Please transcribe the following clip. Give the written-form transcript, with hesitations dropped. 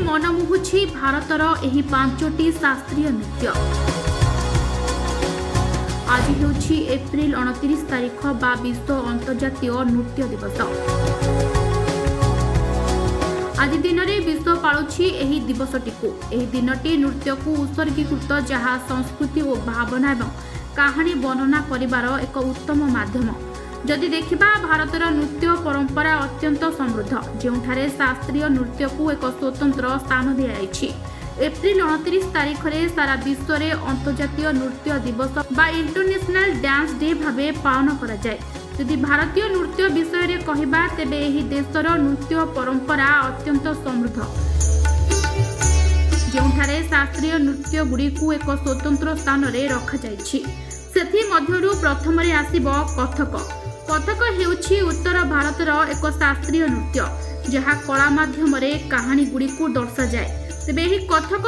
मनमोहुछि भारतर एही 5टी शास्त्रीय नृत्य। आज हेउछि एप्रिल 29 तारिख बा विश्व अंतर्जातीय नृत्य दिवस। आज दिन में विश्व पालुछि एही दिवसटिकु। एही दिनटी नृत्य को उत्सर्गीकृत जहाँ संस्कृति और भावना एवं कहानी वर्णना करिवार एक उत्तम माध्यम। जदि देखिबा भारतर नृत्य परंपरा अत्यंत समृद्ध, जेउठारे शास्त्रीय नृत्य को एक स्वतंत्र स्थान दियाଯାଇଛି। एप्रिल 29 तारिख रे सारा विश्व रे अंतर्जातीय नृत्य दिवस बा इंटरनेशनल डांस डे भावे पालन करा जाय। यदि भारतीय नृत्य विषय रे कहिबा तेबे एही देशर नृत्य परंपरा अत्यंत समृद्ध, जेउठारे शास्त्रीय नृत्य गुडी को एक स्वतंत्र स्थान रे रखा जायछि। सेथि मध्यरु प्रथम रे आसीबो कथक। कथक हेउछि उत्तर भारतर एक शास्त्रीय नृत्य जहाँ कला माध्यम रे कहानी गुडी को दर्शा जाय। तेबे एही कथक